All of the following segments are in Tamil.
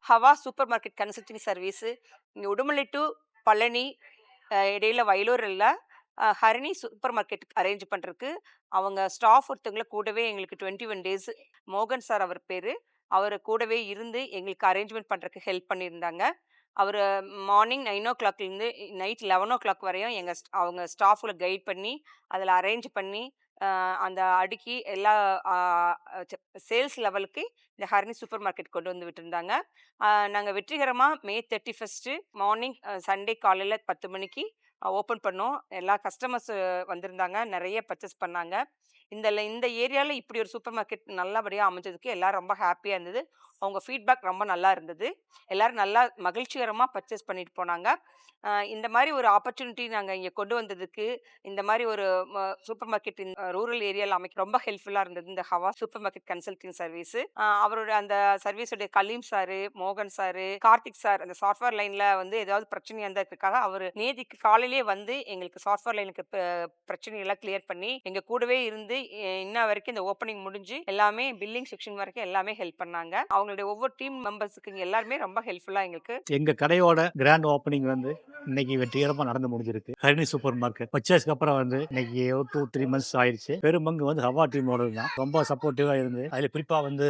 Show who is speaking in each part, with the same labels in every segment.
Speaker 1: ஹவா சூப்பர் மார்க்கெட் கன்சல்டிங் சர்வீஸு இங்கே உடுமலை டு பழனி இடையில வயலூரில் ஹரிணி சூப்பர் மார்க்கெட் அரேஞ்ச் பண்ணுறதுக்கு அவங்க ஸ்டாஃப் ஒருத்தவங்கள கூடவே எங்களுக்கு 21 டேஸ் மோகன் சார் அவர் பேர். அவர் கூடவே இருந்து எங்களுக்கு அரேஞ்ச்மெண்ட் பண்ணுறதுக்கு ஹெல்ப் பண்ணியிருந்தாங்க. அவர் மார்னிங் 9 o'clockலேருந்து நைட் 11 o'clock வரையும் அவங்க ஸ்டாஃப்ல கைட் பண்ணி அதில் அரேஞ்ச் பண்ணி அந்த அடுக்கி எல்லா சேல்ஸ் லெவலுக்கு இந்த ஹரிணி சூப்பர் மார்க்கெட் கொண்டு வந்து விட்டுருந்தாங்க. நாங்கள் வெற்றிகரமாக மே 31 மார்னிங் சண்டே காலையில் 10 மணிக்கு ஓப்பன் பண்ணோம். எல்லா கஸ்டமர்ஸ் வந்திருந்தாங்க, நிறைய பர்ச்சேஸ் பண்ணாங்க. இந்த ஏரியாவில் இப்படி ஒரு சூப்பர் மார்க்கெட் நல்லபடியாக அமைஞ்சதுக்கு எல்லாரும் ரொம்ப ஹாப்பியாக இருந்தது. அவங்க ஃபீட்பேக் ரொம்ப நல்லா இருந்தது. எல்லாரும் நல்லா மகிழ்ச்சிகரமாக பர்ச்சேஸ் பண்ணிட்டு போனாங்க. இந்த மாதிரி ஒரு ஆப்பர்ச்சுனிட்டி நாங்கள் இங்கே கொண்டு வந்ததுக்கு, இந்த மாதிரி ஒரு சூப்பர் மார்க்கெட் ரூரல் ஏரியாவில் அமைக்க ரொம்ப ஹெல்ப்ஃபுல்லாக இருந்தது இந்த ஹவா சூப்பர் மார்க்கெட் கன்சல்டிங் சர்வீஸ். அவரோட அந்த சர்வீஸுடைய கலீம் சாரு, மோகன் சாரு, கார்த்திக் சார் அந்த சாஃப்ட்வேர் லைனில் வந்து ஏதாவது பிரச்சனையாக இருந்ததுக்காக அவர் நேதிக்கு காலையிலேயே வந்து எங்களுக்கு சாஃப்ட்வேர் லைனுக்கு பிரச்சனையெல்லாம் கிளியர் பண்ணி எங்கள் கூடவே இருந்து இன்ன வரைக்கும் இந்த ஓப்பனிங் முடிஞ்சு எல்லாமே பில்லிங் செக்ஷன் வரைக்கும் எல்லாமே ஹெல்ப் பண்ணாங்க. அவங்களுடைய ஒவ்வொரு டீம் மெம்பர்ஸுக்கு எல்லாருமே ரொம்ப ஹெல்ப்ஃபுல்லாக எங்களுக்கு.
Speaker 2: எங்க கடையோட கிராண்ட் ஓப்பனிங் வந்து இன்னைக்கு வெற்றிகரமாக நடந்து முடிஞ்சிருக்கு. ஹரிணி சூப்பர் மார்க்கெட் பர்ச்சேஸ்க்கு அப்புறம் வந்து இன்னைக்கு 2-3 months ஆயிடுச்சு. பெரும்பங்கு வந்து ஹவா டீமோட தான் ரொம்ப சப்போர்ட்டிவாக இருந்து, அதில் குறிப்பாக வந்து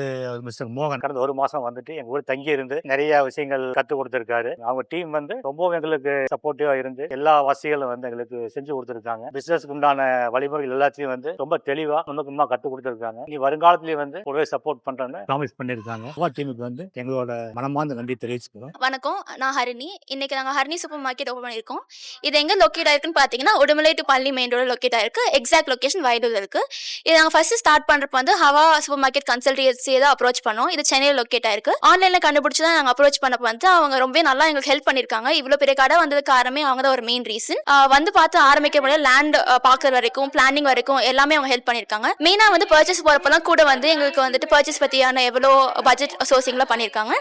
Speaker 2: மிஸ்டர் மோகன் கடந்த 1 மாதம் வந்துட்டு எங்க கூட தங்கி இருந்து நிறைய விஷயங்கள் கற்றுக் கொடுத்துருக்காரு. அவங்க டீம் வந்து ரொம்பவும் எங்களுக்கு சப்போர்ட்டிவாக இருந்து எல்லா வசதிகளும் வந்து எங்களுக்கு செஞ்சு கொடுத்துருக்காங்க. பிசினஸ்க்கு உண்டான வழிமுறைகள் எல்லாத்தையும் வந்து ரொம்ப தெளிவாக நுணுக்கமாக கற்றுக் கொடுத்துருக்காங்க. நீ வருங்காலத்திலேயே வந்து கூடவே சப்போர்ட் பண்றேன்னு ப்ராமிஸ் பண்ணியிருக்காங்க. ஹவா டீமுக்கு வந்து எங்களோட மனமார்ந்த நன்றி தெரிவிச்சுக்கிறோம்.
Speaker 3: வணக்கம், நான் ஹரிணி. இன்னைக்கு நாங்கள் ஹரிணி சூப்பர் மார்க்கெட் ஓப்பன் பண்ணியிருக்கோம். இது எங்கே லொக்கேட் ஆயிருக்குன்னு பார்த்தீங்கன்னா Udumalai to Palani main road locate ஆயிருக்கு. எக்ஸாக்ட் லொக்கேஷன் வயலூர் இருக்கு. இது நாங்கள் ஃபர்ஸ்ட் ஸ்டார்ட் பண்ணுறப்ப வந்து ஹவா சூப்பர் மார்க்கெட் கன்சல்டன்சியை தான் அப்ரோச் பண்ணோம். இது சென்னையில் லொக்கேட் ஆயிருக்கு. ஆன்லைனில் கண்டுபிடிச்சி தான் நாங்கள் அப்ரோச் பண்ணப்போ வந்து அவங்க ரொம்ப நல்லா எங்களுக்கு ஹெல்ப் பண்ணியிருக்காங்க. இவ்வளோ பெரிய கடை வந்ததுக்கு காரணமே அவங்க தான் ஒரு மெயின் ரீசன். வந்து பார்த்து ஆரம்பிக்க முடியாது, லேண்ட் பார்க்குற வரைக்கும் பிளானிங் வரைக்கும் எல்லாமே அவங்க ஹெல்ப் பண்ணியிருக்காங்க. மெயினாக வந்து பர்ச்சேஸ் போகிறப்பெல்லாம் கூட வந்து எங்களுக்கு வந்துட்டு பர்ச்சேஸ் பற்றியான எவ்வளோ பட்ஜெட் சோர்சிங்லாம் பண்ணியிருக்காங்க.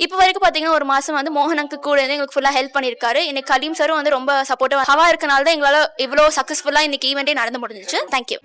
Speaker 3: இப்போ வரைக்கும் பார்த்தீங்கன்னா ஒரு மாதம் வந்து மோகனுக்கு கூட வந்து எங்களுக்கு ஃபுல்லாக ஹெல்ப் பண்ணியிருக்காரு. இன்னைக்கு கலீம் சாரும் வந்து ரொம்ப சப்போர்ட்டிவ் ஹவா இருக்கனால தான் எங்களால் இவ்வளோ சக்ஸஸ்ஃபுல்லாக இன்னைக்கு ஈவெண்ட்டே நடந்து முடிஞ்சிச்சு. தேங்க்யூ.